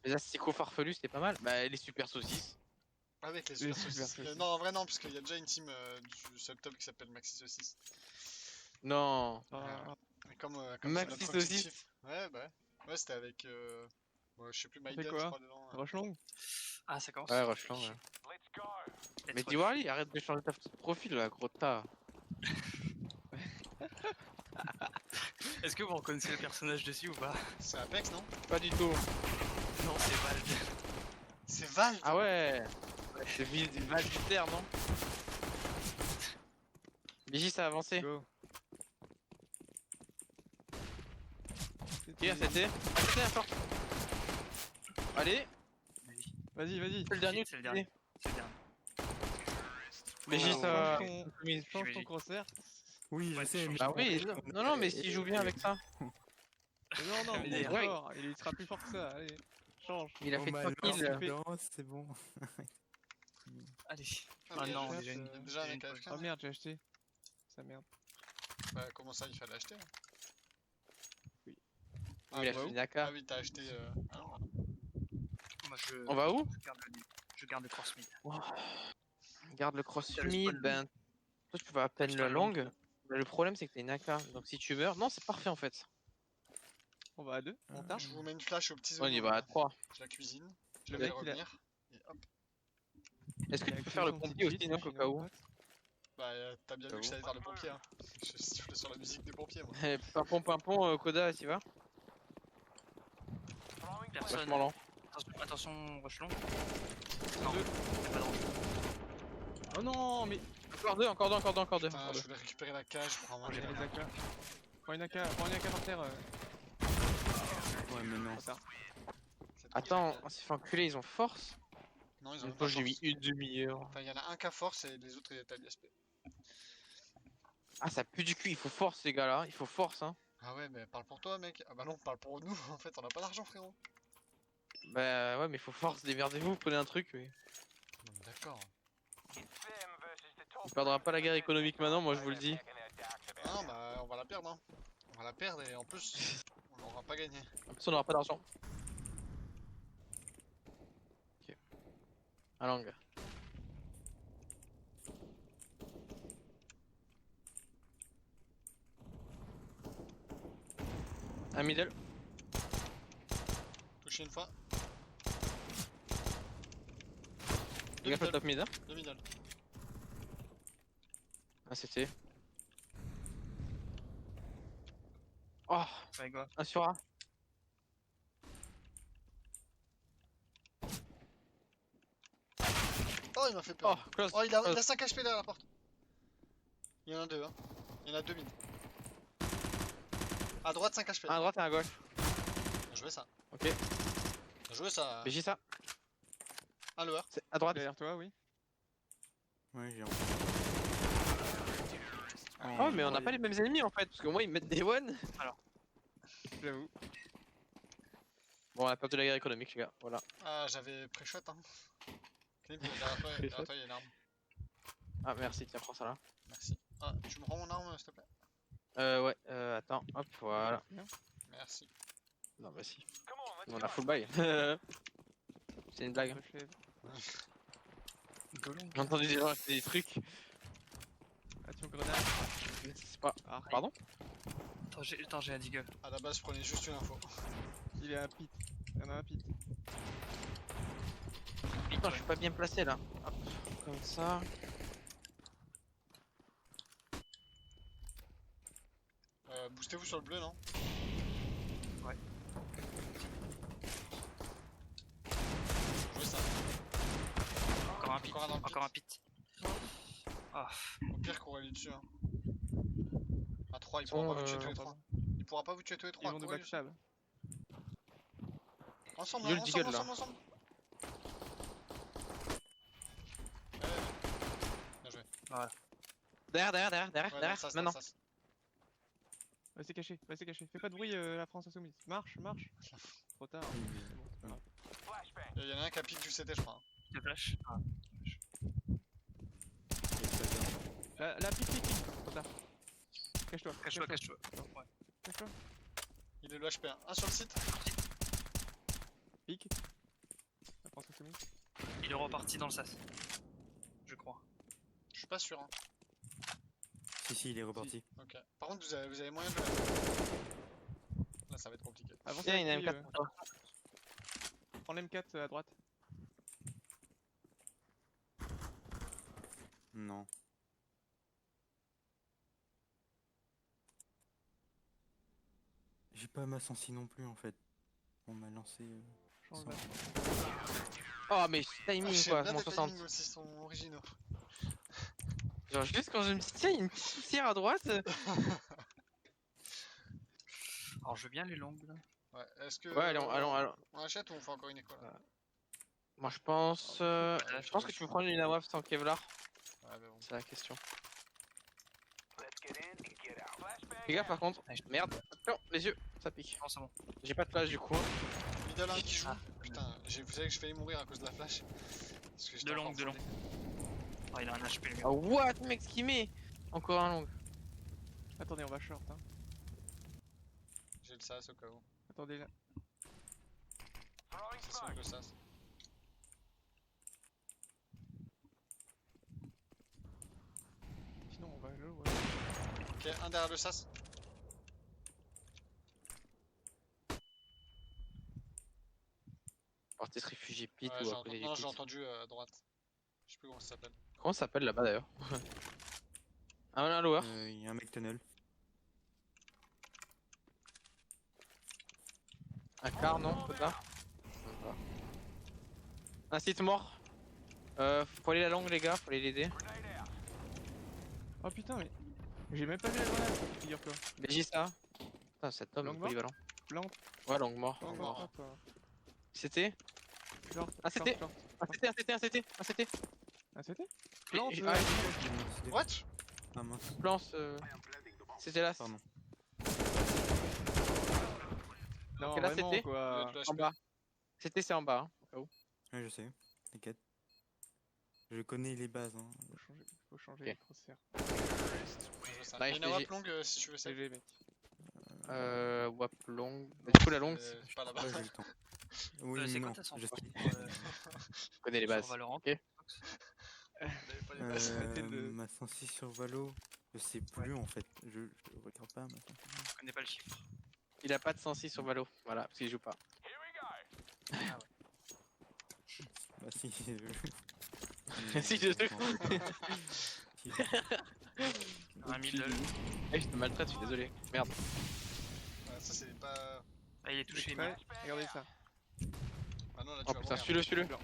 Les asticots farfelus, c'était pas mal. Bah, les super saucisses. Avec les Les super super saucisses. saucisses. Non, en vrai, non, parce qu'il y a déjà une team du subtop qui s'appelle Maxi Saucisse. Non. Ah, Et comme c'est Maxi notre Saucisse. objectif. Ouais, bah. Ouais, c'était avec. Bon, je sais plus, on fait Maiden, je quoi? crois, dedans. Rush long? Ah, ça commence. Ouais, Rocheland, ouais. Let's Mais rush. Diwali, arrête de changer ta petite profil là, gros tas. Est-ce que vous reconnaissez le personnage dessus ou pas? C'est Apex, non? Pas du tout. Non, c'est Vald. C'est Val! Ah ouais. C'est Val du terre, non? Vigie, ça a avancé. Go. Qui a c'était? Ah, c'était la porte. Allez, Vas-y, vas-y. c'est le dernier. C'est le dernier. C'est le dernier. Vigie, Oh, ça. Change ton crosshair. Oui, je Ouais, sais, mais Bah oui, non, mais s'il joue bien avec ça. Non, non, il est Ouais. fort. Il sera plus fort que ça. Allez, change. Il a oh, fait bah, 3 kills. non, c'est bon. Allez. Ah, Ah mais non, il y a déjà une. déjà un mec une AFK. Oh merde, j'ai acheté. Ça merde. Bah, comment ça, il fallait l'acheter? Oui. Ah, Il a bah, fait où une AK. Ah oui, t'as acheté. Ah non. Moi, je... On va où? Je garde le cross mid. Garde le cross T'as le mid, spawn. ben. Toi, tu vas à peine Putain, le long. Mais le problème, c'est que t'es une AK. Donc si tu meurs. Non, c'est parfait en fait. On va à deux. On tape. Je vous mets une flash au petit On y va à 3. Je la cuisine. Je Le vais mec, il a- revenir. Et hop. Est-ce que Il a tu peux faire le activé son pompier petit aussi, kit, donc au sinon, cas où? pote. Bah, t'as bien vu que J'avoue. j'allais faire le pompier, hein. Je siffle sur la musique des pompiers, moi. Pimpon, Koda, t'y vas? Personne. Vachement lent. Attention, rush long. Non, c'est pas dangereux. Oh non, mais. Encore deux. Putain, je voulais récupérer la cage pour avoir J'ai un les AK. Prends une AK par terre. Ouais, mais non. Trop tard. Attends, on s'est fait enculer, ils ont force. Non, ils ont Une même fois pas j'ai mis force. une demi-heure. Enfin, il y en a un qui a force et les autres étaient à l'ISP. Ah, ça pue du cul, il faut force les gars là, il faut force hein. Ah ouais, mais parle pour toi, mec. Ah bah non, parle pour nous. En fait, on a pas d'argent, frérot. Bah ouais, mais il faut force, démerdez-vous, prenez un truc. Mais... Non, mais d'accord. On perdra pas la guerre économique maintenant, moi je vous le dis. Ah non, bah, on va la perdre, hein. On va la perdre et en plus, on n'aura pas gagné. En plus on aura pas d'argent. Ok. À langue. Un middle. Touché une fois. Les gars, faut top mid hein. Deux middle. Ah c'était. Oh, Ouais, go. un sur A. Oh, il m'a fait Oh, peur. close. Oh, il a close. 5 HP derrière la porte. Il y en a deux, hein. Il y en a deux mid. À droite, 5 HP. Un à droite et un à gauche. Bien joué ça. Ok. Bien joué ça. Mais j'ai ça. Un lower. C'est à droite. Derrière toi, oui. Ouais, j'ai Oh, mais on n'a pas les mêmes ennemis en fait, parce que moi ils me mettent des one. J'avoue. Bon, on a perdu la guerre économique, les gars. Voilà. Ah, j'avais pré-shot, hein. Clip, derrière toi, il y a une arme. Ah, merci, tiens, prends ça là. Merci. Ah, tu me rends mon arme, s'il te plaît? Ouais, attends, hop, voilà. Merci. Non, bah si. On a full buy. C'est une blague. Reflève. J'ai entendu des gens acheter des trucs. Action grenade. C'est pas. Ah, Pardon? Attends, j'ai un deagle. À la base, je prenais juste une info. il est à pit. Il y en a un pit. Putain, je suis pas bien placé là. Hop, comme ça. Boostez-vous sur le bleu, non? Ouais. Jouez ça. Encore un pit. Encore un dans le pit. Encore un pit. Ah, Au pire, courez-lui dessus. Hein. À 3, il pourra pas vous tuer tous les 3. Il pourra pas vous tuer tous les Ils 3. vont nous Courez-lui dessus. backstab. Ensemble, Yo, hein, le ensemble, deagle, là. ensemble. Bien joué. Derrière, Ouais, derrière, ça, maintenant. ça. Restez caché, restez caché. Fais pas de bruit, la France insoumise. Marche. Trop tard. C'est bon, c'est pas grave. Il y en a un qui a pique du CT, je crois. Hein. je flash. Ah. La pit. Trop tard. Cache-toi. Cache-toi. Ouais. Cache-toi. Il est le HP1. Un sur le site. Pique. est reparti dans le sas. Je crois. Je suis pas sûr. Hein. Si, il est reparti. Ok. Par contre, vous avez moyen de. Là, ça va être compliqué. Avancez Tiens, il y a avec un lui, M4 pour toi. prends l'M4 à droite. Non. J'ai pas ma sensi non plus en fait. On m'a lancé. Change sans- là. Oh, mais Ah, timing j'aime quoi, bien mon tes 60. timings aussi, sont originaux. Genre, juste quand je me dis, tiens, il y a une petite poussière à droite. Alors je veux bien les longues là. Ouais, est-ce que. Ouais, allons. On achète ou on fait encore une école? Moi, je pense. Je pense que tu peux prendre une AWAF sans Kevlar. Ouais, mais bon. C'est la question. Les gars, par contre, merde. Non, les yeux, ça pique. Non, c'est bon. J'ai pas de flash du coup. Middle 1 qui joue. Ah. Putain, vous savez que j'ai failli mourir à cause de la flash. Parce que j'étais De encore longue, de foldé. Ah, il a un HP le gars. Oh, what, mec, ce qu'il met. Encore un long. Attendez, on va short. Hein. J'ai le sas au cas où. Attendez là. C'est sûr le sas. Sinon, on va le. Ouais. Ok, un derrière le sas. Porter se réfugier pit Ouais, ou j'ai à côté du non, j'ai pit. entendu à droite. Je sais plus comment ça s'appelle. Comment ça s'appelle là-bas d'ailleurs? Un lower. Il y a un mec tunnel. Un car, non? Peut-être. Un site mort. Faut aller la longue, les gars, faut aller l'aider. Oh putain, mais. J'ai même pas vu la grenade, figure-toi. BJ ça. Putain, cet homme est Longue mort polyvalent. Plante. Ouais, longue mort. Oh, Longue mort. mort. Toi. C'était Short. Ah, short, c'était- short. Un CT, un CT, un CT, un CT. Ah, c'était Plante. Ah, What? Ah mince. Plance. C'était là. Pardon. Non, Ok, là, vraiment, c'était quoi. Le En HP. bas. C'était, c'est en bas. Hein, au cas où. Ouais, je sais. T'inquiète. Je connais les bases. Hein. Faut changer Ok. les crosshair. Je veux ça. Nice, Il y a une AWP GG. longue si tu veux ça. GG, mec. Wap long. Du coup, la longue, C'est pas là-bas. Ouais, j'ai le temps. Oui, C'est non. quoi ta Je centre sais. je connais les bases. Sur Valorant. Ok. Vous avez pas les bases. Arrêtez de- Ma sensi sur Valo, je sais plus en fait. Je regarde pas ma sensi. Je connais pas le chiffre. Il a pas de sensi sur Valo. Voilà, parce qu'il joue pas. Bah si. Si, je sais. Si. Un middle. Eh, je te maltraite, je suis désolé. Merde. Ouais, ça c'est pas. Ah, il est touché. Prêt Regardez ça. Ah non, là tu Oh vas putain, mourir. suis-le. Ah non,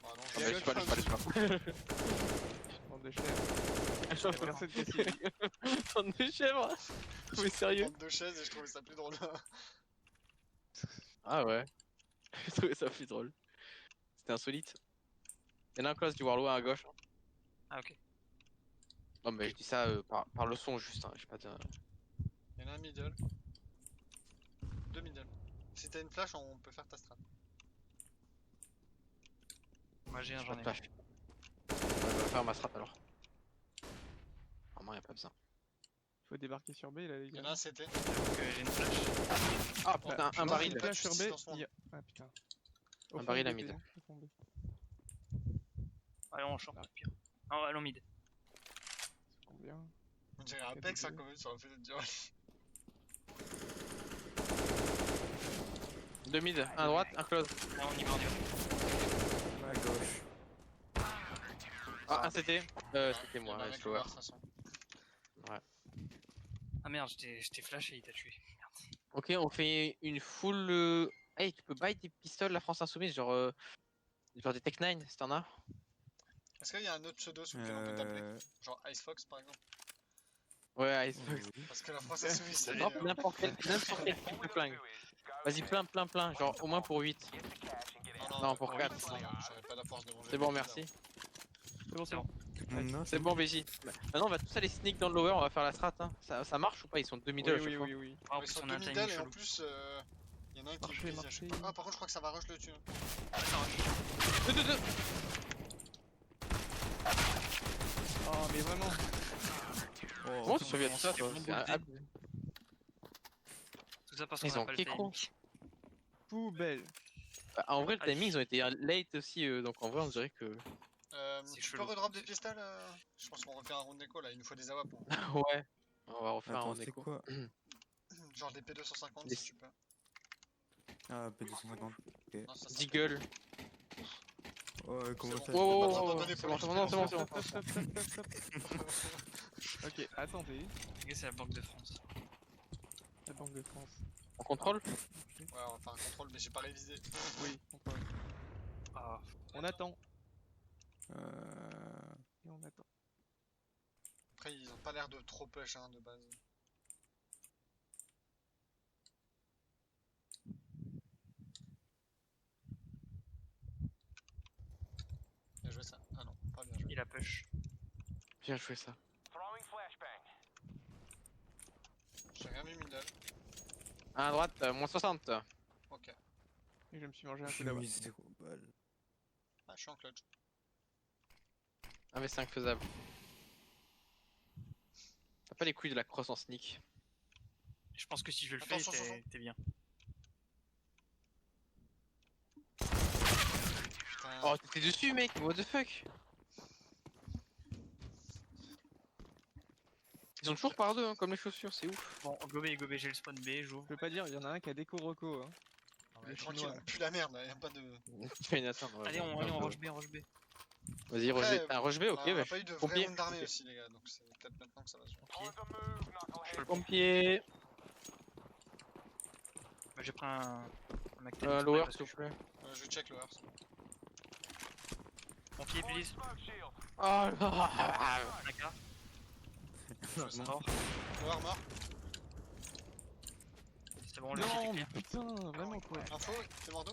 Ah j'ai- bah, je suis pas, je suis pas. Bande de chèvres. Y'a personne qui a suivi. Bande de chèvres. Mais sérieux? Prendre deux chaises et je trouvais ça plus drôle. Ah ouais. J'ai trouvé ça plus drôle. C'était insolite. Y'en a un close du Warlow à gauche. Ah, ok. Non mais je dis ça par le son juste, hein. J'ai pas de... Il y en a un middle. Deux middle. Si t'as une flash, on peut faire ta strat. Moi j'ai un, j'ai j'en pas de ai. flash. Ouais, va faire ma strat alors. Normalement y'a pas besoin. Faut débarquer sur B là, les Il y en gars. a un CT. Donc j'ai une flash. Ah putain, un putain, baril. il Flash sur tu B. dans ce monde. Ah putain. Un baril à mid. mid. Allons en short, pire. Non, allons mid. Combien On dirait un pec ça quand même sur la fenêtre du rallye. 2 mid, un à droite, un close. Là, on y va, on y va. À gauche. Ah, un CT. C'était moi, Il y en a un ouais, mec slower. ouvert, de toute façon. Ah merde, j'étais flashé, il t'a tué. Ok, on fait une full... Hey, tu peux buy des pistoles la France Insoumise, genre des Tech 9 si t'en as. Est-ce qu'il y a un autre pseudo sur lequel on peut t'appeler? Genre Ice Fox par exemple? Ouais, Icebox. Oui. Parce que la France Insoumise c'est Non, n'importe quel type de flingue. Vas-y, plein, genre au moins pour 8. Non, pour 4. J'aurais pas la force de manger. C'est bon, merci. C'est bon, c'est bon. Tout le monde note. C'est bon, BJ. Maintenant, on va tous aller sneak dans le lower, on va faire la strat. Hein. Ça marche ou pas? Ils sont 2 middle à chaque fois. Oui. Ah, en Ils plus, sont on a deux un middle timing et en chelou. plus il y en a un qui Marchez, vise à chaque marchez. fois. Ah par contre je crois que ça va rush le tue. 2. Oh, mais vraiment. Comment tu surviens de ça, toi? bon C'est un- boulet. Tout ça parce qu'on Ils a ont pas le Keko. timing. Poubelle. Bah, en vrai, le timing, ils ont été late aussi, donc en vrai, on dirait que. C'est Tu peux chelou. redrop des pistoles Je pense qu'on refait un round d'écho là, il nous faut des AWP. Ouais. On va refaire Attends, un c'est écho. quoi? Genre des P250 Des- si tu peux. Ah, P250. Ok. Non, ça, Deagle. Ouais, comment C'est ça? bon. Wow, pas wow, besoin wow, d'en wow, donner c'est pour bon, les c'est bon, c'est bon, pistoles. c'est bon, c'est bon. Ok, attendez. Les gars, c'est la Banque de France. La Banque de France. On contrôle? Ouais, on va faire un contrôle, mais j'ai pas révisé. Oui, contrôle. Ah, On attend. Euh... Et on attend. Après, ils ont pas l'air de trop push hein, de base. Bien joué ça. Ah non, pas bien joué. il a push. Bien joué ça. J'ai rien mis middle. À droite, moins 60. Ok. Et je me suis mangé un coup J'ai là-bas. mis 0 balles. Ah, je suis en clutch. 1v5 faisable. T'as pas les couilles de la crosse en sneak. Je pense que si je le fais, Attention, t'es bien. Putain. Oh, t'étais dessus, mec, what the fuck? Ils ont toujours par deux, hein, comme les chaussures, c'est ouf. Bon, gobé, j'ai le spawn B, Je j'ouvre. peux pas dire, il y en a un qui a déco reco. Hein. Non, mais le tranquille, chinois. on pue la merde, là, y'a pas de. Tu fais une atteinte. Allez, on rush B, on rush B. Vas-y, Après, rush B. Un rush B, ok, on a bah, pas eu de vrai pompier. round d'armée aussi, les gars, donc c'est peut-être maintenant que ça va se faire. Je peux le prendre. Pompier. Bah, j'ai pris un Mac 10 Lower, parce s'il que vous plaît. Je check le Hearth. Mon pied, Billy. Oh là. D'accord. Non, C'est non. mort. Lower mort. C'est bon, le Non, pied est mais clair. putain, vraiment quoi. Info, t'es mort d'eau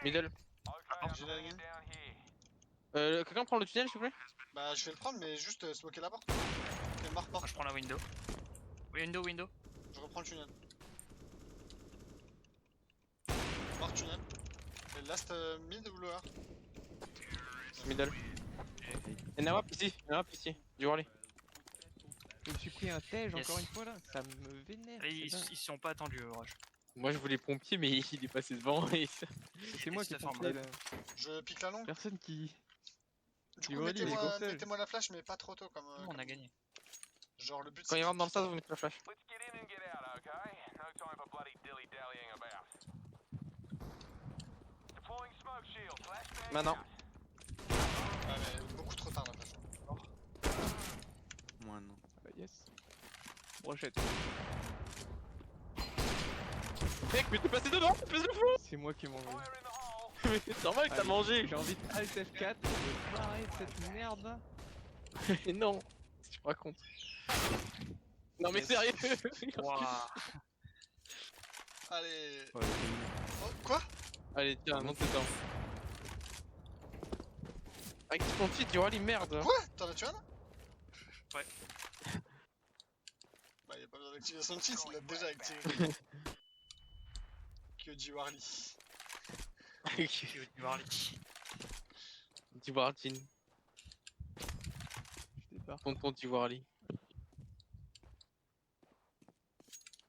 Middle. J'ai la ligne. Quelqu'un prend le tunnel, s'il vous plaît? Bah, je vais le prendre, mais juste smoker la porte. Et mort, Moi, je prends la window. Window. Je reprends le tunnel. Mort tunnel. Et last mid ou lower Middle. Et Nawap ici, du Warley. Je me suis pris un tège Yes. encore une fois là, ça me vénère. Allez, c'est dingue. ils sont pas attendus, rush. Moi je voulais pompier, mais il est passé devant et. C'est moi qui ai ça forme tenté mal. là. Je pique la longue. Personne qui. Du Il coup, aurait dit, il est mettez-moi seul. mettez-moi la flash, mais pas trop tôt comme. On a gagné. Genre, le but Quand c'est il qu'il rentre dans le puisse- sas, vous mettez la flash. Maintenant. Ouais, mais beaucoup trop tard la flash. Moi non. Ah bah yes. Brochette. Mec, mais t'es passé dedans, espèce de fou. C'est moi qui m'en vais. Mais c'est normal que t'as Allez, mangé. J'ai envie de Alt F4 et de barrer de cette merde. Mais non, tu me racontes. Non mais Yes. sérieux. Wouah. Allez. Ouais, Oh, quoi Allez, tiens, monte dedans. Avec ton titre, du Warley, merde. Quoi T'en as tué un là Ouais. Bah, y'a pas besoin d'activer son cheat, il l'a déjà activé. Que du Warley. Du Warley. Du Warley. Je débarque. Tonton du Warley.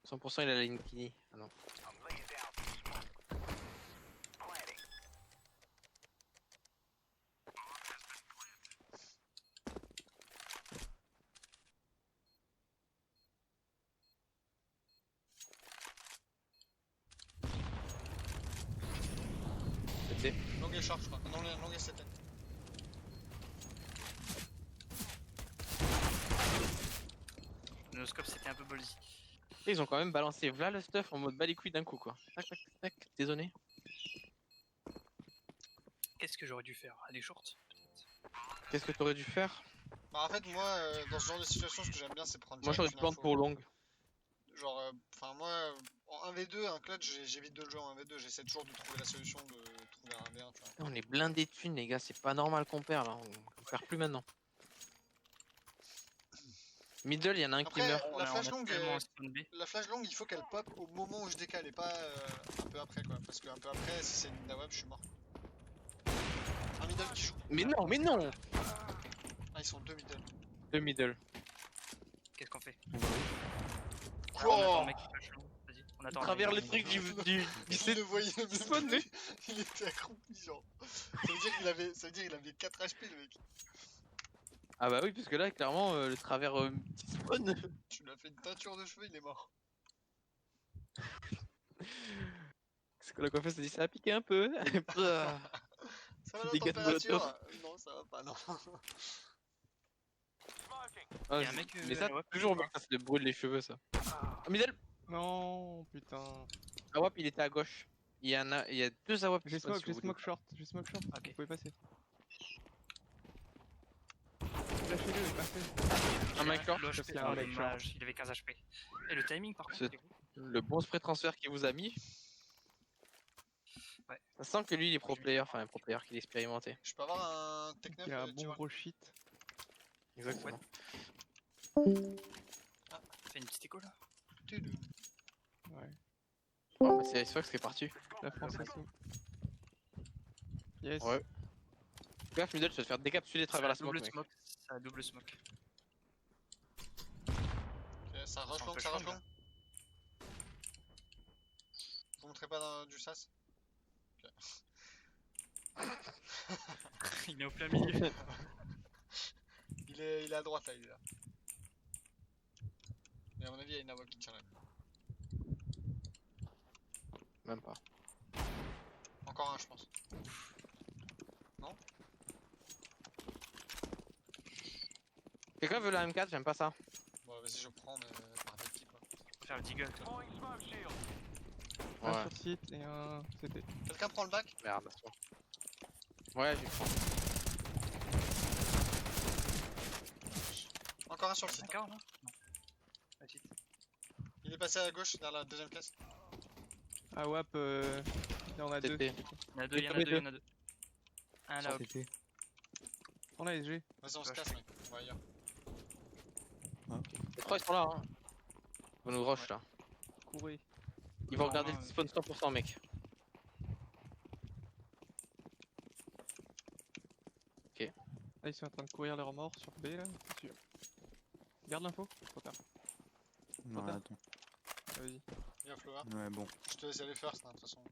100% il a la ligne Kini. Ah non. C'était. Long et short, je crois. Non, long et CT. Nos scopes, c'était un peu ballsy. Ils ont quand même balancé v'là le stuff en mode bas les couilles d'un coup quoi. Tac tac tac, désolé. Qu'est-ce que j'aurais dû faire? Aller short? Qu'est-ce que t'aurais dû faire? Bah, en fait, moi, dans ce genre de situation, ce que j'aime bien, c'est prendre. Moi j'aurais direct dû prendre une pour info. long. Genre, enfin, moi, en 1v2, un clutch, j'évite de le jouer en 1v2. J'essaie toujours de trouver la solution, de trouver un 1v1, tu vois. On est blindé de thunes les gars, c'est pas normal qu'on perd là, on perd plus maintenant. Middle, il y en a un qui Après, meurt. la flash longue, tellement un spawn B. la flash longue, il faut qu'elle pop au moment où je décale et pas un peu après, quoi. Parce qu'un peu après, si c'est une Nawab, je suis mort. Un middle qui joue. Mais non, mais non. Ah, ils sont deux middle. Le middle. Qu'est-ce qu'on fait? Quoi On attend le mec qui flash long. Vas-y, On attend. travers mais- le truc du Il le voyait même spawn, plus. lui. Il était accroupi, genre. Ça veut dire qu'il avait 4 HP, le mec. Ah bah oui, parce que là, clairement, le travers petit spawn. Tu lui as fait une teinture de cheveux, il est mort. C'est que la coiffeuse s'est dit, ça a piqué un peu. Ah, Ça va la Dégâts de température? Non, ça va pas, non. Ah, Y a un mec, mais ça, à WAP, toujours, ou pas ça se brûle les cheveux, ça. Ah, middle. Non, putain. Awap, il était à gauche. Il y a deux Awap. J'ai smoke short, Ok. Vous pouvez passer. Lâchez-le, passez. Un mec short. Là, parce qu'il y a un mec dommage, il avait 15 HP. Et le timing par contre, C'est- il est bon. Le bon spray transfert qu'il vous a mis. Ouais. Ça sent que lui, il est pro player, enfin un pro player qu'il est expérimenté. Je peux avoir un Tech 9, Il y a un tu bon vois? gros shit. Exactement. Fais une petite écho là. Ouais. Oh, bah, c'est Icebox qui est parti. La France assaut. Yes. Ouais. Gaffe, middle, tu vas te faire décapsuler à travers la smoke, double mec. smoke. C'est un double smoke. Ok, ça rush un long, peu ça rush chaud, long. Vous montrez pas du sas? Il est au plein milieu. Il est à droite là, il est là. Mais à mon avis, il y a une AWP qui tient là. Même pas. Encore un, je pense. Quelqu'un veut la M4, j'aime pas ça. Bon, vas-y, je prends, mais par qui quoi. Faut faire le deagle toi. Un Ouais. sur site et un CT. Quelqu'un prend le bac? Merde, attends. Ouais, j'y prends. Encore un sur le site. D'accord là Non. Vas-y. Il est passé à gauche, vers la deuxième caisse. Ah WAP, il y en a deux. TP. Il y en a deux, il y en a TP deux, il y en a deux. Un là, hop. TP. Prends la SG. Vas-y, on se Ouais, casse, mec. On va ailleurs. Les trois ils sont là, hein. Ils vont nous rush là. Courez. Ils vont Non, regarder non, le spawn 100%, mec. Là ils sont en train de courir leur mort sur B là, c'est sûr. Garde l'info. Trop tard. Non, tard. attends. Vas-y. Viens, Flora. Ouais, bon. Je te laisse aller first, hein, de toute façon.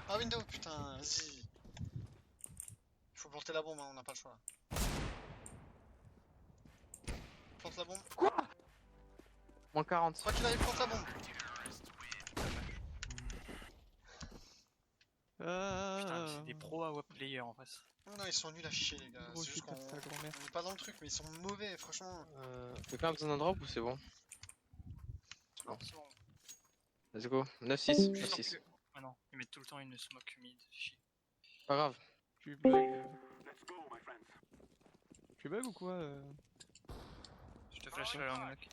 Ah, window, putain, vas-y. Il faut planter la bombe, hein, on n'a pas le choix. Plante la bombe. Moins 40. Quoi qu'il arrive, plante la bombe. Putain, c'est des Ah. pros à WAP player en face. Non, non, ils sont nuls à chier, les gars. Gros C'est juste shit, qu'on sa grand-mère. on est pas dans le truc, mais ils sont mauvais, franchement. Quelqu'un a besoin d'un drop ou c'est bon? Non, c'est bon. Let's go. 9-6. Je sens 9-6. que- Ah non, ils mettent tout le temps une smoke mid. Chier. Pas grave. Tu bug. Tu bug ou quoi Je te flash la long knock.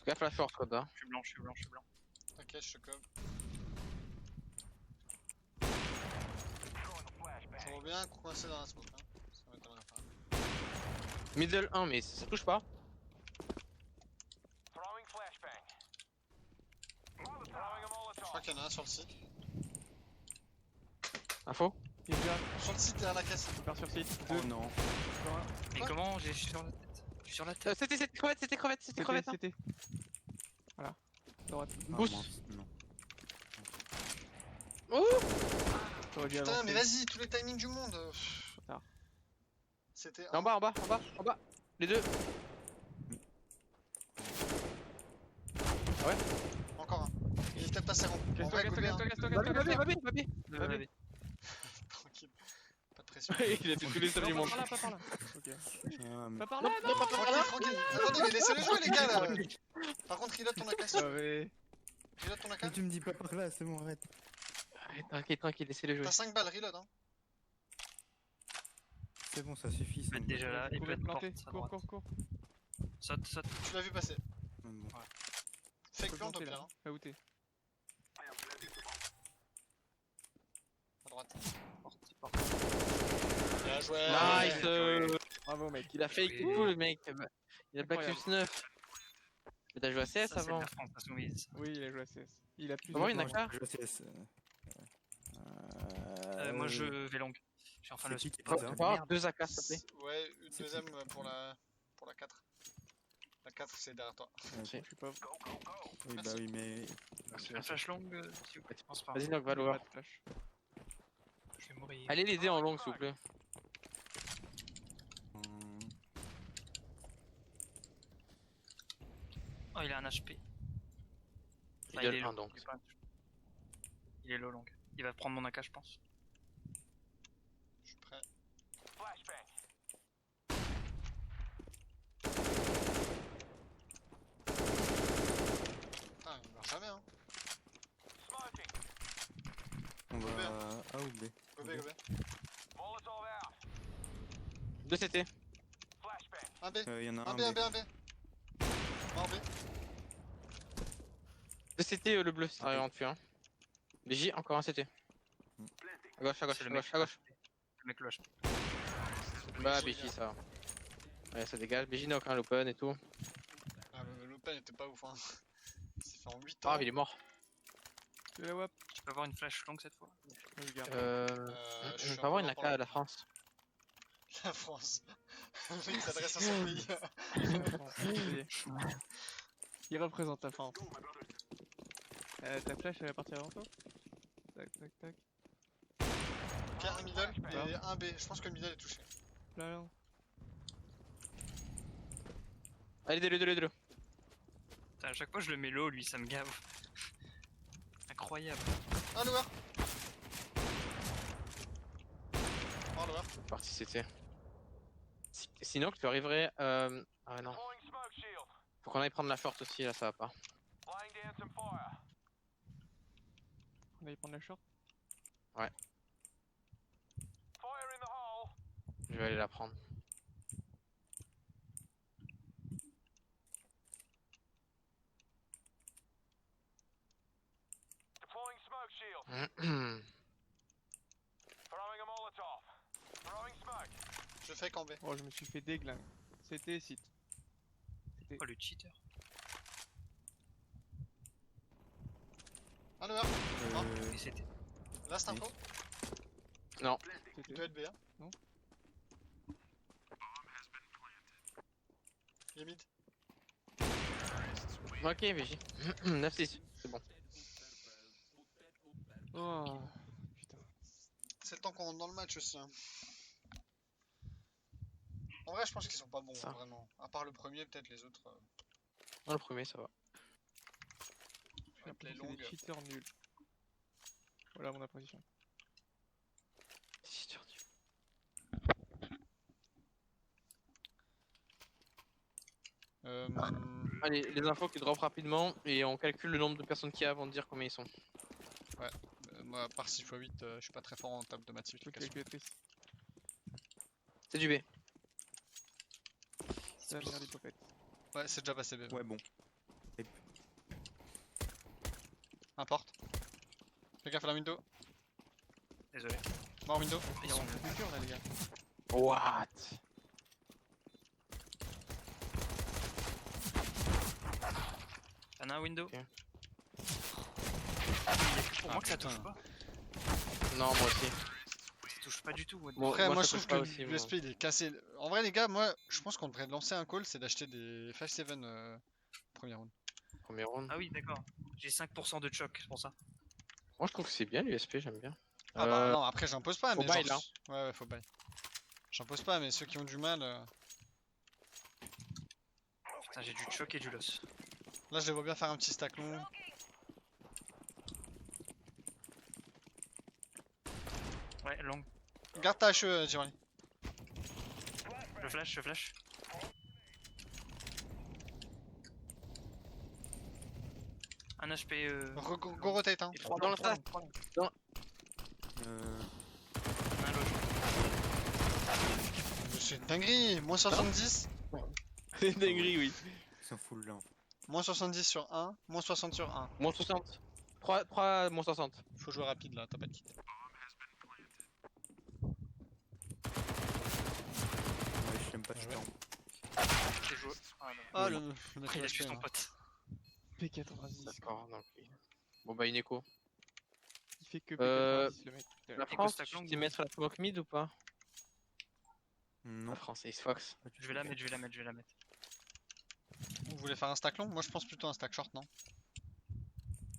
Gaffe la short, quoi, hein. Je suis blanc, je suis blanc, je suis blanc. T'inquiète, je te cob. Ça vaut bien coincer dans la smoke, hein. Ça m'étonnerait pas. Middle 1, mais ça touche pas. Je crois qu'il y en a un sur le site. Info. Il est déjà, Sur le site, derrière la caisse. il part sur site. Oh Deux. non. Encore un. Mais Quoi comment j'ai je suis sur la tête? Je suis sur la tête. C'était crevette, c'était crevette, c'était crevette. hein. CT. Voilà. Droite. Ah, Boost. mince, non. Ouh. T'aurais dû Putain, avancer. mais vas-y, tous les timings du monde. Trop tard. C'était En bas, en bas, en bas, en bas. Les deux. Encore un. Il est peut-être passé rond. En Casse-toi, vrai, casse-toi, goûtez, hein. casse-toi, Babi, casse-toi, babi, casse-toi. babi, babi. Vas-y. Tranquille. Pas de pression. Il a fait tous les sables du Non, monde. pas par là, pas par là. Ok. Ah, mais- Pas par là, non. Tranquille, tranquille. Attendez, mais laissez-le jouer, les gars, là. Par contre, reload ton AK. Ah ouais. Reload ton Mais AK. tu me dis pas par là, c'est bon, arrête. Tranquille, tranquille, laissez-le jouer. T'as 5 balles, reload, hein. C'est bon, ça suffit. Il peut ça être me- déjà là, il Vous peut pouvez être planter. porte à Cours, droite. cours. Saute, saute. Tu l'as vu passer. Bon. Fake Faut plant au planter, pire, là. hein. Là où t'es. À droite. Porte, porte. Bien joué. Nice. Bravo mec. Il a fake Oui. tout le mec. Il a back Incroyable. 9. Mais t'as joué à CS Ça, c'est de avant? la France insoumise. Oui, il a joué à CS. Il a plus Comment de il y en a points. qu'un? Je sais, Moi, je vais long. J'ai enfin c'est le qui qui spot fait ça de Faut avoir merde. 2 AK s'il te plaît. Ouais, une C'est deuxième pour la 4. La 4 c'est derrière toi. Si. Je suis pas. Oui, bah oui, mais Merci, Une merci. flash longue, s'il vous plaît. Je pense pas. Vas-y, Nock, va J'ai l'ouvrir. pas de flash. Je vais mourir. Allez l'aider en long s'il vous plaît. hum, Oh, il a un HP. Enfin, Middle il est 1 low. donc. Il est low long. Il va prendre mon AK, je pense. Je suis prêt. Putain, il meurt jamais hein. on va Combien A ou B. Go B, go B. 2 CT. Un B, Il y en a un un B, un B. B, un B. Mort B. 2 CT le bleu, ça arrive en dessus hein. BJ, encore un CT. À gauche, à gauche, C'est à le mec. gauche, à gauche. Le mec le HP. Bah BJ, BJ ça va. Ouais ça dégage, BJ knock hein, l'open et tout. Ah, mais l'open était pas ouf hein. Il s'est fait en 8 ans. Ah il est mort. Tu la WAP. Tu peux avoir une flash longue cette fois. Je garde. Je suis On un peut peu avoir une lent AK pour à la France. La France. Le mec s'adresse à son pays. Il représente la France. Ta flash elle est partie avant toi? Tac tac tac. Ok, un middle et un B. Je pense que le middle est touché. Là là. Allez aidez-le, aidez-le. Putain, à chaque fois je le mets low, lui, ça me gave. Incroyable. Un lower. Mort lower. Parti CT. Sinon que tu arriverais Ah non. Faut qu'on aille prendre la short aussi là ça va pas. On aille prendre la short. Je vais aller la prendre. Je fais qu'en B. Oh je me suis fait déglingue. C'était site. Oh, le cheater. Un lower. Et c'était. Last info. C'était. Peut être B. Hein. Non. Il est mid. Ok BJ. 9-6, c'est bon. Oh putain. C'est le temps qu'on rentre dans le match aussi. Hein. En vrai, je pense qu'ils sont pas bons, Ça. hein, vraiment. À part le premier, peut-être les autres. Non, le premier ça va. J'ai play l'impression que c'est des longue. cheaters nuls. Voilà mon impression. Si, tu- Allez, les infos qui drop rapidement et on calcule le nombre de personnes qu'il y a avant de dire combien ils sont. moi, à part 6x8, je suis pas très fort en table de Faut multiplication. calculatrice. C'est du B. Ça merde l'hypopète. Ouais, c'est déjà passé B. Ouais, bon. Un porte. Fais gaffe à la window. Désolé. Mort window. Ils sont. C'est dur là les gars. What? Y'en a un window. Ok. Il y a que pour Ah, moi que ça putain. touche pas. Non, moi aussi. Ça touche pas du tout. what the Bon, Après, moi je ça trouve touche pas que aussi, moi. l'USP il est cassé. En vrai, les gars, moi je pense qu'on devrait lancer un call, c'est d'acheter des 5-7 première round. Premier round. Ah oui, d'accord. J'ai 5% de choc, c'est pour ça. Moi je trouve que c'est bien l'USP, j'aime bien. Ah bah non, après j'impose pas, faut mais buy, genre... là. Ouais, faut buy. J'impose pas, mais ceux qui ont du mal... Putain, j'ai du choc et du loss. Là, je les vois bien faire un petit stack long. Ouais, long. Garde ta HE, Jirani. Je flash, je flash. Un HP. Go rotate, hein. Et 3 Dans le tas. Un loge. C'est une dinguerie. Moins 70. C'est une dinguerie, oui. Ils sont full là. En fait. Moins 70 sur 1. Moins 60 sur 1. Moins 60. 3 moins 60. Faut jouer rapide là, t'as pas de kit. Ouais, je t'aime pas Bien ce joué. temps. J'ai joué. Ah non. Ah, Oui. le mec Après, il a HP, tué son là. pote. P90. D'accord, donc oui. Bon bah une écho. Il fait que Euh, P90 le mec. La Écho France, stack tu long, sais mettre la smoke mid ou pas? Non. La France, Ace Fox. pas du Je vais tout. la mettre, je vais la mettre, je vais la mettre. Vous voulez faire un stack long? Moi je pense plutôt un stack short, non?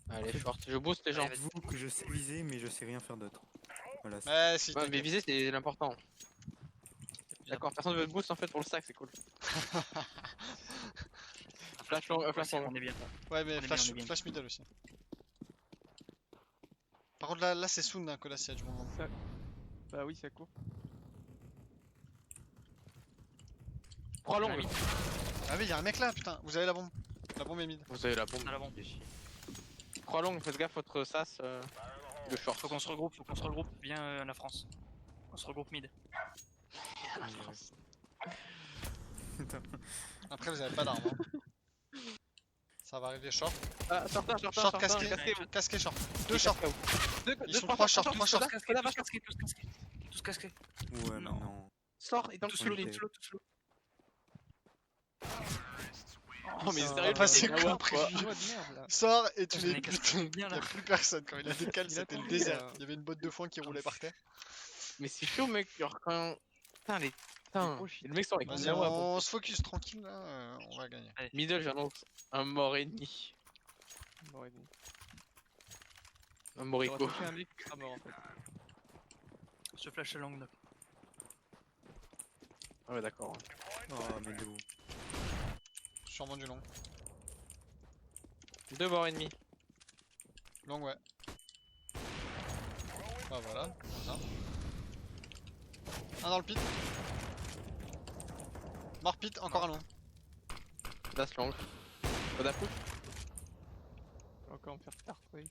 Allez, fait, short. Je booste les gens. Allez, vas-y. J'avoue que je sais viser, mais je sais rien faire d'autre. Voilà. Ouais, si, Ouais, mais t'inquiète. viser, c'est l'important. D'accord, personne veut te boost en fait pour le stack, c'est cool. Flash long, flash long. On est bien. Ouais, mais On est bien, flash, on est bien. flash middle aussi. Par contre, là c'est soon, hein, Colas, il y a du moment. Ça... Bah oui, ça court. 3 longs. Dynamite. Ah oui, y'a un mec là, putain. Vous avez la bombe. La bombe est mid. Vous avez la bombe. On a la bombe. 3 longs, faites gaffe votre sas. Le short. Faut qu'on se regroupe, Viens la France. On se regroupe mid. Après, vous avez pas d'armes. Hein. Ça va arriver short. Ah, short, Short casqué. Casqué short. Deux short. Ils sont trois short, trois short. Tous casqués, tous casqués. Tous casqués. Ouais, mais Non. non. Sort et dans le Tous sous slow, ok. tous slow, tous slow. Oh, mais Putain, sérieux, pas c'est c'est quoi, quoi prévu. Joie de merde là. Sors et tu J'en ai les cassé butes. bien, là. Y'a plus personne. Quand il a décalé, Il a c'était le tendu, désert. là. Il y avait une botte de foin qui roulait par terre. Mais c'est chaud, mec. Genre, quand. Putain, les. Putain. gros shit. Et le mec sort avec Vas-y, une Nawa, bon. on se focus tranquille là. On va gagner. Middle, j'annonce un mort et demi. Mort et demi. Un J'aurais morico. touché un mec qui sera mort en fait. Ce flash long knock. Ah ouais, d'accord. Oh, mais de où? Sûrement du long. 2 morts et demi. Long, ouais. Bah voilà, comme ça. Un dans le pit. Mort pit, encore un long. Das long. Oda push. Je vais encore me faire tartrer.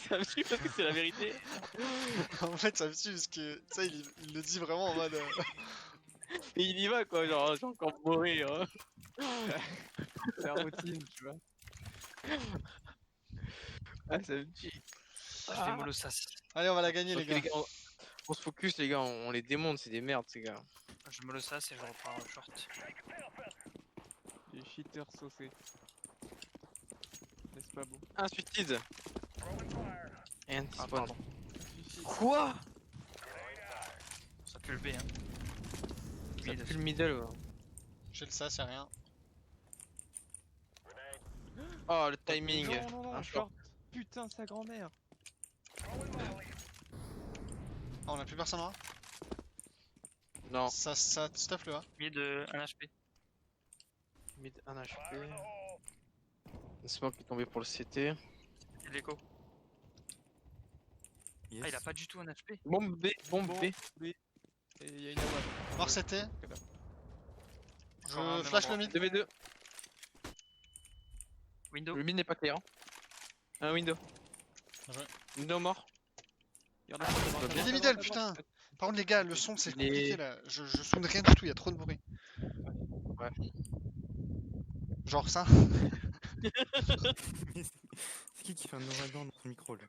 Ça me tue parce que c'est la vérité. En fait, ça me tue parce que ça, il le dit vraiment en mode. Et il y va quoi, genre, j'ai encore mourir. Hein. C'est la routine, tu vois. Ah, ça me tue. Je vais mollo ça. Allez, on va la gagner, les Ok, gars. on se focus, les gars, on les démonte, c'est des merdes, ces gars. Je mollo ça et je reprends le short. Les cheaters saucés. N'est-ce pas beau? Un suicide. Et un Ah, spawn. pardon. Quoi? Ça pue le B, hein. Ça Mid. pue le middle. Ouais. J'ai le ça, c'est rien. Oh, le timing. Non, non, non, Un short. Putain, sa grand-mère. Ah, on a plus personne là. Non, Ça stuff le A. Mid 1 HP. mid 1 HP. Le smoke qui est tombé pour le CT. Et l'écho. Yes. Ah, il a pas du tout un HP. Bombe B, bombe B. Et il y a une AWAP. Mort CT. Encore un Je même flash le endroit. mid. 2v2. Window. Le mid n'est pas clair. Hein. Un window. Bien joué. Window mort. Il y en a un devant, Mid devant, middle, devant, putain. devant. Par contre, les gars, le son c'est Il est- compliqué là. Je sonne rien du tout, il y a trop de bruit. Ouais. Genre ça. C'est qui fait un ouragan dans son micro là?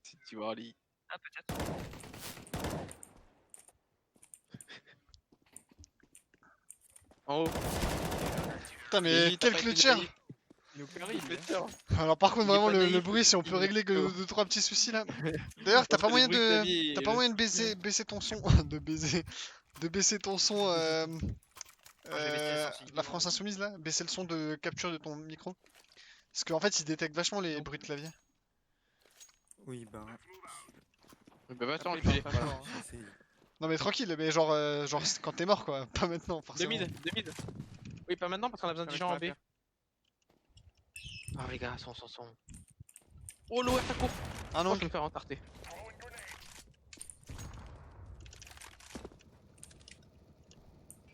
Si tu vois, Ali. Ah, peut-être. En haut. Putain, mais Vas-y, t'as quel pas été clutcher. délayé. Il nous carry, il fait peur. Alors par contre, Il est vraiment pas le naïf, bruit, si on il peut est régler que plutôt. 2-3 petits soucis là. D'ailleurs, t'as Parce pas que moyen le bruit de de, clavier, t'as pas moyen de baisser ton son, de baisser ton son. je vais baisser le son, si. La France Insoumise là, baisser le son de capture de ton micro. Parce qu'en fait, il détecte vachement les bruits de clavier. Oui, bah. Bah, va t'en Après, enculer. il parle pas Voilà. fort, hein. C'est. Non mais tranquille, mais genre c'est quand t'es mort quoi, pas maintenant Deux forcément. mid, deux mid. Oui, pas maintenant parce qu'on a besoin de J'arrive gens pas en à B. faire. Ah, les gars, son. Oh, l'OF, ça court. Ah Oh, non, je vais me faire entarter.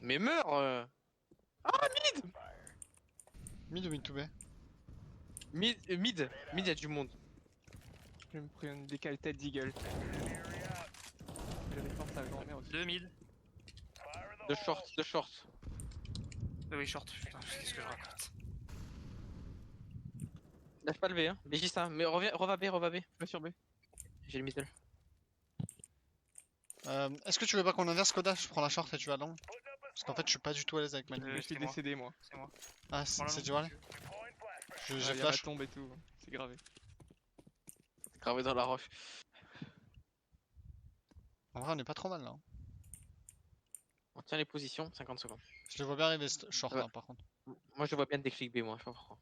Mais meurs mid ou mid to B. Mid, y'a du monde. Je vais me prendre une décale tête d'eagle. J'avais fort sa grand-mère aussi. 2 mid. De short. Oui, short. Putain, qu'est-ce que je raconte. Lâche pas le V, hein. BJ ça. Mais reviens, reva B. Pas sur B. J'ai le middle. Est-ce que tu veux pas qu'on inverse Koda? Je prends la short et tu vas long. Parce qu'en fait, je suis pas du tout à l'aise avec ma ligne. Je suis c'est moi. décédé moi. C'est moi. Ah, Prends la c'est longue. du Warley. J'ai Il y a la flash. tombe et tout, c'est gravé. Gravé dans la roche. En vrai, on est pas trop mal là. Hein. On tient les positions, 50 secondes. Je les vois bien arriver short Ouais. hein, par contre. Moi je le vois bien dès que je clique B, moi, je sais pas pourquoi.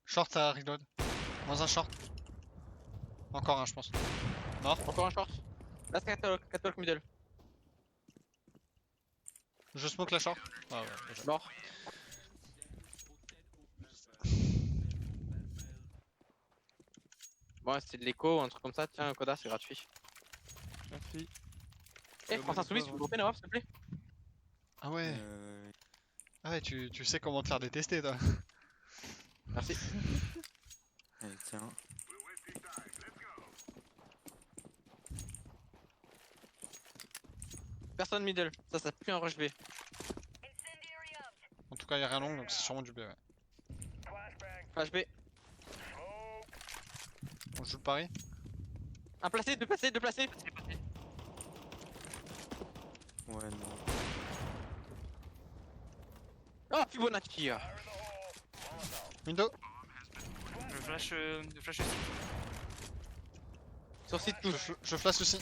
Short à reload. Moins un short. Encore un, je pense. Mort. Encore un short. Là c'est catwalk middle. Je smoke la short. Ah ouais, déjà. Mort. Bon, c'était de l'écho ou un truc comme ça. Tiens, Koda, c'est gratuit. Merci. Eh, France Insoumise, tu peux dropper Nawaf, s'il te plaît? Ah ouais. Ah ouais, tu sais comment te faire détester toi. Merci. Allez, tiens. Personne middle. Ça pue un rush B. En tout cas, y a rien long donc c'est sûrement du B. Ouais. Flash B. On joue le pari. Un placé, deux placés, deux placés. C'est passé. Ouais, non. Oh, Fibonacci. Window. Je flash aussi. Sur site touche. Je flash aussi.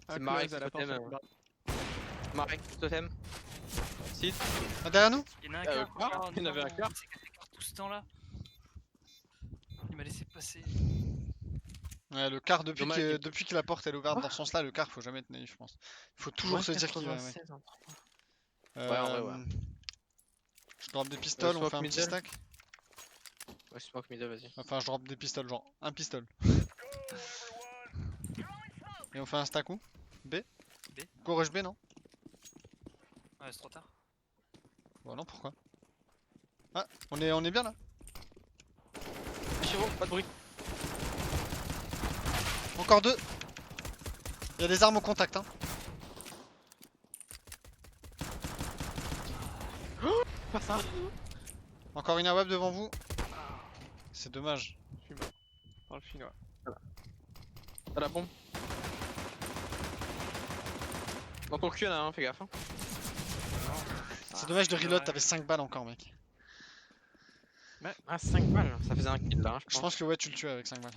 C'est Marek, à la porte. totem. Marek, totem. Site. Ah, derrière nous. Il y en a un Euh, quart. quoi Oh Il y en avait non, un quart. il s'est cassé quart tout ce temps là. Il m'a laissé passer. Ouais, le quart, depuis Dommage, que, il- depuis que la porte elle est ouverte dans ce sens là, le quart faut jamais être naïf, je pense. Il faut toujours se dire qu'il va. Ouais. 96, hein. Euh, Ouais, en vrai, ouais. Je drop des pistoles, on smoke fait un petit middle. stack. Ouais, smoke middle, vas-y. Enfin, je drop des pistoles, genre un pistol. Et on fait un stack où? B? B. Go rush B, non? Ouais, c'est trop tard. Bon, non, pourquoi? Ah, on est bien là? Chiro, pas de bruit. Encore deux! Il y a des armes au contact, hein. Pas ça. Encore une AWP devant vous. C'est dommage. Je suis mort. Par le chinois. T'as la bombe. Dans ton cul, y'en a un, fais gaffe. Hein. C'est dommage de reload, t'avais 5 balles encore, mec. Ah, 5 balles, ça faisait un kill là, hein, Je pense que ouais, tu le tues avec 5 balles.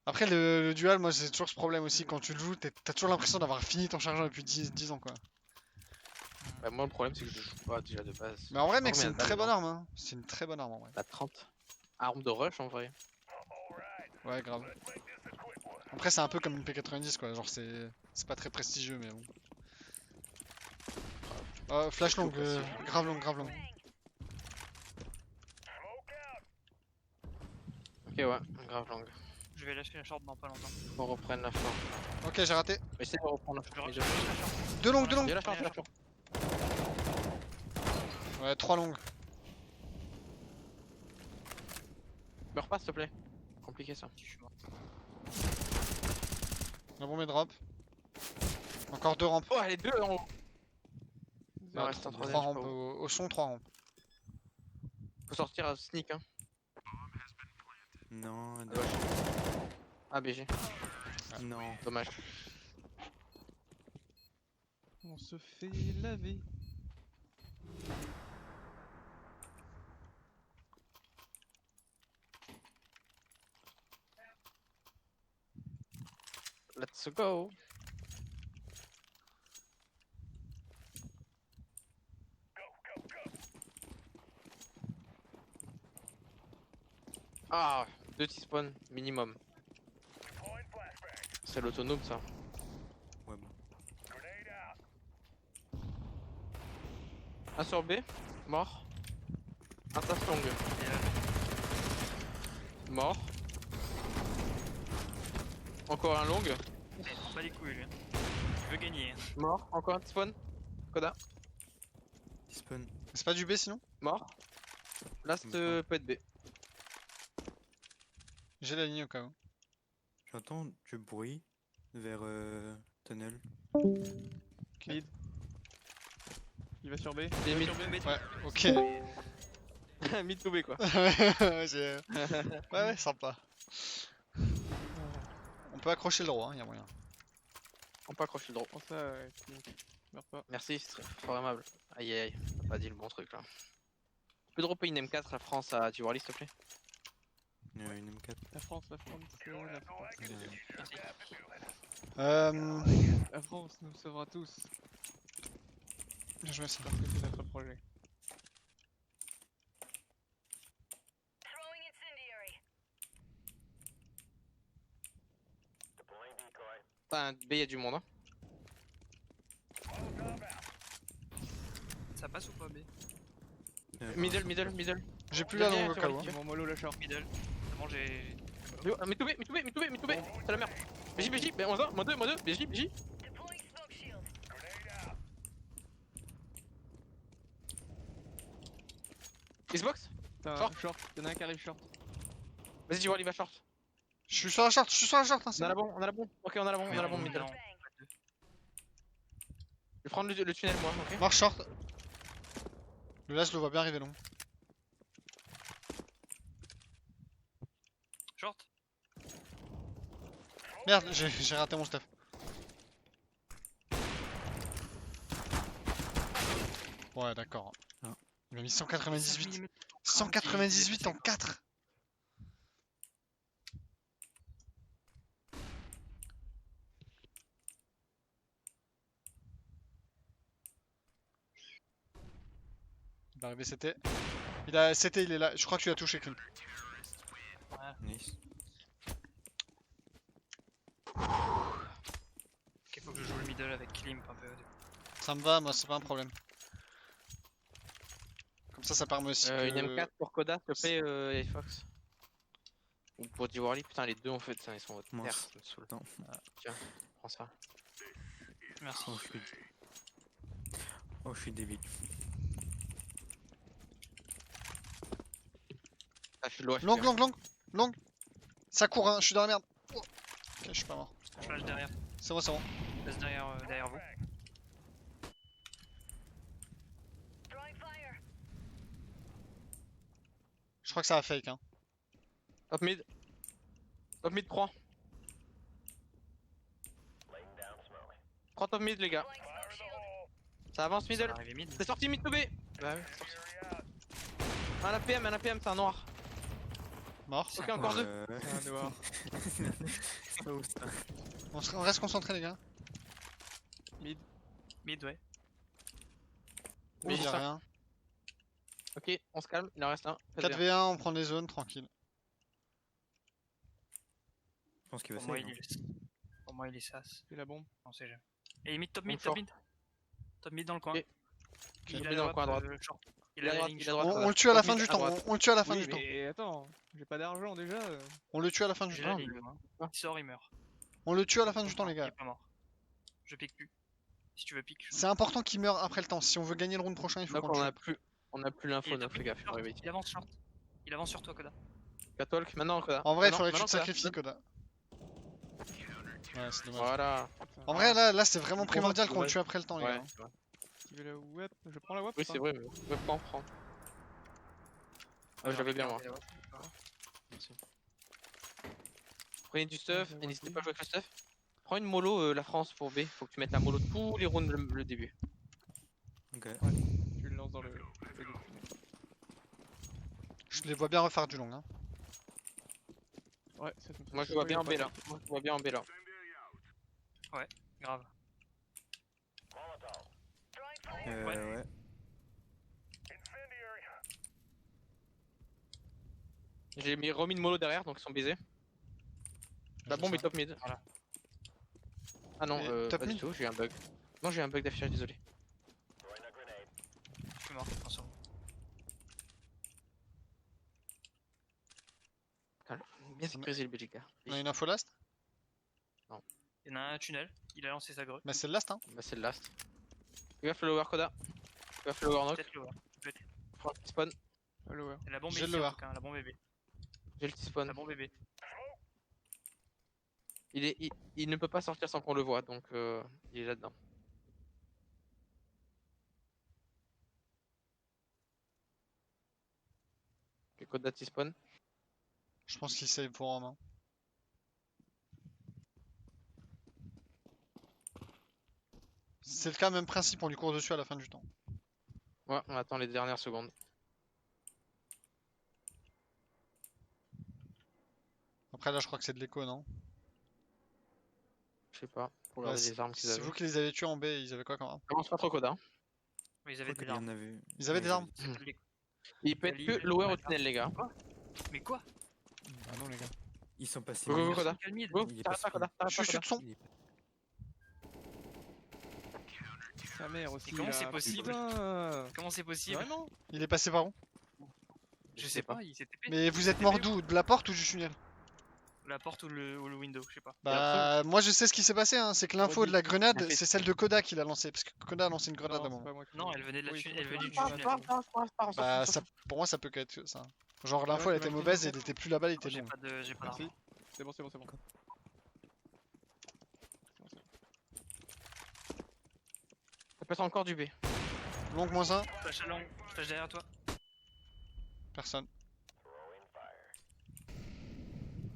Après, le duel, moi, j'ai toujours ce problème aussi. Quand tu le joues, t'as toujours l'impression d'avoir fini ton chargeur depuis 10 ans, quoi. Bah, moi, le problème, c'est que je joue pas déjà de base. Mais en vrai, mec, Combien c'est de une balles, très bonne non arme, hein. C'est une très bonne arme, en vrai. Bah, 30. Arme de rush en vrai. Ouais, grave. Après, c'est un peu comme une P90, quoi. Genre, c'est pas très prestigieux, mais bon. Flash long, grave long, grave long. Ok, ouais, grave longue. Je vais lâcher la short dans pas longtemps. On reprenne la short. Ok, j'ai raté. Essaye de reprendre la short. mais Je lâche la short. Deux longues, deux Il y longues. a la short, il y a la short. Ouais, 3 longues. Meurs pas, s'il te plaît. Compliqué ça. Je suis mort. La bombe est drop. Encore 2 rampes. Oh, elle est deux en haut. Il en Ouais, reste un 3 troisième, je sais rampes pas où. au son, 3 rampes. Faut sortir à sneak, hein. Non, Ah, BG. non. Dommage. On se fait laver. Let's go. Ah, 2 T-spawn minimum. C'est l'autonome ça. Ouais, bon. Un sur B, mort. Un tasse longue, Et là, mort. Encore un long, il prend pas les couilles lui. Il veut gagner. mort. Encore un T-spawn. Koda, Spawn. C'est pas du B sinon? mort. Last peut être B. J'ai la ligne au cas où. J'entends du bruit vers tunnel. Mid. Il va sur B. Il est mid. Ouais, ok. Mid to B quoi. Ouais, ouais, sympa. On peut accrocher le droit, hein, y a moyen. On peut accrocher le drop. Prends ça, Clint. Meurs pas. Merci, c'est trop aimable. Aïe aïe aïe, t'as pas dit le bon truc là. Tu peux dropper une M4 la France à Tivoirly s'il te plaît? Une M4. La France, la France, la France. La France nous sauvera tous. Bien joué ça. Parce que c'est notre projet. Enfin, B y'a du monde hein. Ça passe ou pas, B? Middle, middle, middle. J'ai plus la Bien, langue au ça cas va, où. hein. nickel. Mon mollo la short. Middle. C'est bon, j'ai. Mid to B, mid to B, mid to B, mid to B, c'est la merde. BJ, BJ, ben moins 1, moins 2, BJ, BJ. Xbox. Putain, Short. short. Y'en a un qui arrive short. Vas-y Tivoirly va short. Je suis sur la short, je suis sur la short. Hein, On c'est a la bon. bombe, on a la bombe. Ok, on a la bombe, on a la bombe middle. Non. Je vais prendre le tunnel moi, ok. Marche short. Le là, je le vois bien arriver long. Short. Merde, j'ai raté mon stuff. Ouais, d'accord. Ah. Il m'a mis 198. 198 en 4. Il va arriver CT. Il a CT, il est là. Je crois que tu l'as touché, Clint. Nice. Ok, faut que je joue le middle avec Klimp un peu. Ça me va, moi, c'est pas un problème. Comme ça permet aussi Une que... M4 pour Koda, s'il te plaît, Fox. Ou pour Tivoirly, putain, les deux en fait, ils sont au terre, Mince. ça me saoule. Attends. Tiens, prends ça. Merci. Je suis débile. Ah, je suis loin. Long. Ça court, hein, je suis dans la merde. Oh. Ok, je suis pas mort. Je flash derrière. C'est bon, c'est bon. Je passe derrière vous. Je crois que ça va fake, hein. Top mid. Top mid 3. 3 top mid les gars. Ça avance Ça middle. va arriver mid. C'est sorti mid to B. Bah oui, c'est sorti. Un APM, c'est un noir. Mort. Ok, encore deux. C'est un noir. Ça où ça? On reste concentré, les gars. Mid, ouais. Mais Il y j'ai a ça. rien. Ok, on se calme, il en reste un. 4v1, on prend les zones, tranquille. Je pense qu'il va Pour moi, save. il est. Pour moi, il est sas. C'est la bombe. On sait jamais. Et mid, top Bon mid, short. top mid. Top mid dans le coin. Ok. Il Top a mid la dans le coin à wap, droite. short. Il est à droite, ligne il est à short. droite. On le tue à la Top fin mid du à temps. droite. On le tue à la fin Oui, du temps. mais attends, j'ai pas d'argent déjà. On le tue à la fin du J'ai temps. la ligne, moi. Il sort, il meurt. On le tue à la fin du temps, les Il gars. est pas mort. Je pique plus. Si tu veux pique. C'est important qu'il meure après le temps. Si on veut gagner le round prochain, il faut Donc qu'on le tue. on a plus l'info, Il est neuf, top fais mid, gaffe, short. réveille. Il avance short. Il avance sur toi, Koda. Catwalk, maintenant Koda. En vrai, il Maintenant, faudrait que tu te maintenant, Koda. sacrifies, Koda. Ouais, c'est dommage. Voilà. En vrai, là c'est vraiment Bon, primordial ouais. qu'on le tue après le temps, les Ouais, gars. c'est vrai. Tu veux la web? Je prends la web Oui, ou pas c'est vrai, mais ouais, prends. Ah, je l'avais bien moi. Merci. Prenez du stuff et n'hésitez pas à jouer avec le stuff. Prends une mollo la France pour B, faut que tu mettes la mollo tous les rounds le début. Ok. Tu le lances dans le tunnel. Je les vois bien refaire du long, hein. Ouais, Moi je vois bien en B là. Moi je vois bien en B là. Grave. Ouais. J'ai remis une mollo derrière donc ils sont baisés. La bombe est top mid. Voilà. Ah non, Et top pas du mid tout, j'ai eu un bug. Non, j'ai eu un bug d'affichage, désolé. Je suis mort, attention. Bien sécurisé le Belgica. On a une info last? Il y en a un tunnel. Il a lancé sa grue. Bah c'est le last, hein. Bah c'est le last. Fais gaffe le lower Koda. Fais gaffe le lower knock. Peut-être le war. Prends le petit spawn. Lower. Et la bombe J'ai est le ici en war. tout cas, la bombe bébé. J'ai le petit spawn. La bombe bébé. Il ne peut pas sortir sans qu'on le voit donc il est là-dedans. Koda qui spawn. Je pense qu'il save pour Romain. C'est le cas, même principe, on lui court dessus à la fin du temps. Ouais, on attend les dernières secondes. Après là je crois que c'est de l'écho, non? Je sais pas. Pour Bah, regarder les armes qu'ils c'est avaient. vous qui les avez tués en B, ils avaient quoi comme arme? Commence pas trop Koda. Mais ils Je avaient crois des qu'il y en larmes. avait. Ils avaient des armes? Il peut être que lower au tunnel, les gars. Mais quoi? Ah non, les gars. Ils sont passés. Go, go, mid. go, Koda. Calmide. Go, Il est t'arrêtes pas pas Koda. speed. T'arrêtes Je pas suis Koda. de son. Il est- Sa mère aussi. comment là, c'est possible? Putain. Comment c'est possible? Vraiment? Il est passé par où? Je sais pas, il s'est TP. Mais vous êtes mort d'où? De la porte ou du tunnel? La porte ou le window, je sais pas. Bah moi je sais ce qui s'est passé, hein. C'est que l'info de la grenade, On fait- c'est celle de Koda qui l'a lancée. Parce que Koda a lancé une grenade à un Non, c'est moment. pas moi qui Non, l'ai. elle venait de la Oui, tunnel, c'est elle moi venait qui du l'ai. tunnel. Bah ça, pour moi ça peut qu'être ça. Genre l'info Ouais, elle tu était m'as mauvaise dit, et il était plus là-bas, il était J'ai long. pas de, j'ai pas Merci. d'arme. C'est bon, c'est bon, c'est bon. Ça peut être encore du B. Longue moins 1, Flash à long, flash derrière toi. personne.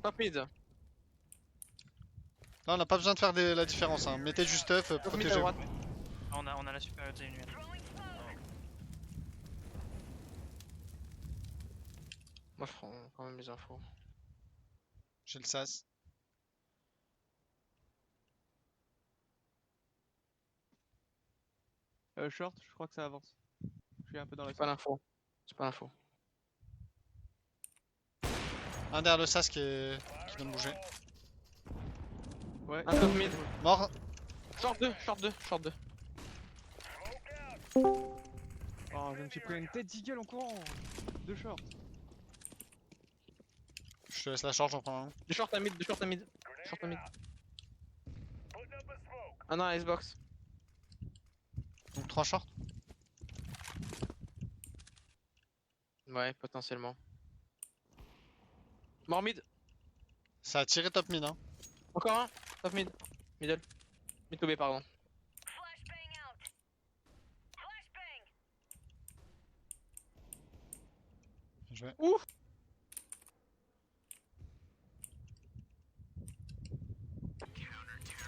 Top mid. Là on n'a pas besoin de faire la différence, hein. Mettez du stuff, Top mid à protégez-vous. droite. Ah, on a la supériorité numérique. Moi je prends quand même les infos. J'ai le sas. Short, je crois que ça avance. Je suis un peu dans la C'est pas l'info. C'est pas l'info. Un derrière le sas qui donne bouger. Ouais. Un top mid. Mort. Short 2, short 2, short 2. Oh, je me suis pris une tête d'eagle en courant. Deux short. Je te laisse la charge, j'en prends un. Du short à mid, du short à mid. Short à mid. Ah non, Xbox. Donc 3 shorts. Ouais, potentiellement. Mort mid. Ça a tiré top mid, hein. Encore un. Top mid. Middle. Mid to B, pardon. Bien joué. Ouf.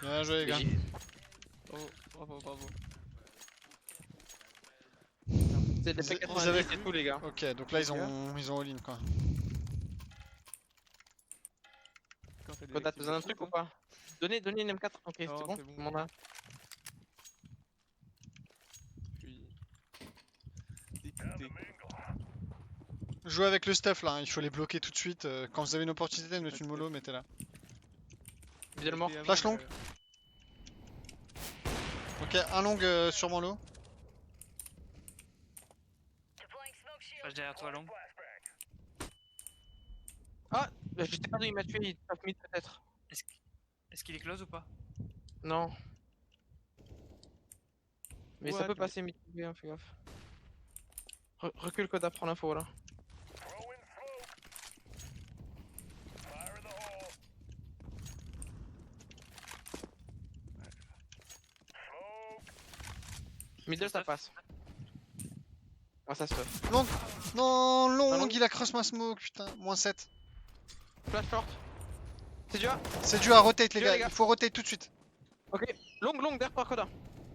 Bien joué les gars. GG. Oh, bravo, bravo. C'est des Ils avaient- P90 et tout, les gars. Ok, donc là ils ont all-in quoi. Quand t'as des Koda, t'as activités besoin d'un truc fous, ou pas? Donnez une M4. Ok, c'est Non, bon. c'est bon. Tout le monde a. Je suis dégoûté. Jouez avec le stuff là, hein. Il faut les bloquer tout de suite. Quand vous avez une opportunité de mettre une mollo, mettez-la. Middle mort. Et avant, Flash long. Ok, un long sur mon lot. Flash derrière toi long. Je sais pas d'où il m'a tué, il top mid peut-être. Est-ce qu'il est close ou pas? Non. Mais ça What, peut mais- passer mid to B, hein, fais gaffe. Recule Koda, prends l'info là. Middle ça passe. Ah ça se fait. Long. Non, long, Ah, long. il a cross ma smoke, putain. Moins 7. Flash short. C'est du A. C'est dû à rotate les Dur, les gars, gars. il faut rotate tout de suite. Ok. Long derrière toi Koda.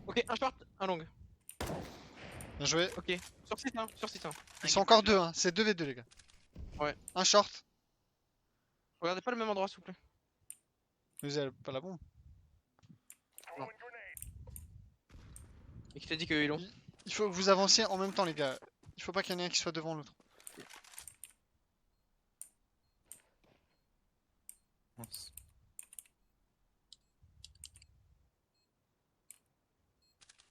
Ok, un short, un long. Bien joué. Ok. Sur 6 hein, sur 6 hein. Ils sont encore deux, hein. C'est 2v2 les gars. Ouais. Un short. Regardez pas le même endroit s'il vous plaît. Vous avez pas la bombe. Et qui t'a dit qu'ils l'ont. Il faut que vous avanciez en même temps les gars. Il faut pas qu'il y en ait un qui soit devant l'autre. Mince.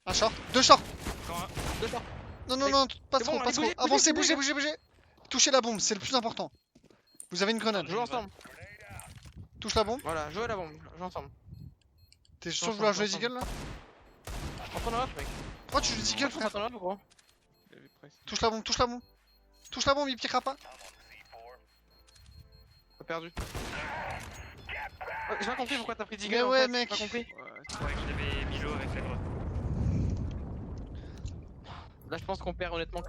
Un short, deux shorts. Encore un. Deux shorts. Non, non, Mais- non, pas c'est trop, bon, pas allez, trop. bougez, Avancez, bougez, bougez, bougez, bougez. Touchez la bombe, c'est le plus important. Vous avez une grenade. Jouez ensemble. Touche la bombe. Voilà, jouez à la bombe. Jouez ensemble. T'es sûr de vouloir jouer Deagle là? Prends ton up mec. Oh, tu joues Deagle Prends frère. ton up gros. Il avait presque. Touche la bombe, touche la bombe. Touche la bombe, il piquera pas. T'as perdu. J'ai pas compris pourquoi t'as pris 10 Mais en ouais, fait, mec. J'ai pas compris. Ouais, Je croyais qu'il avait Milo avec la grotte. Là je pense qu'on perd honnêtement.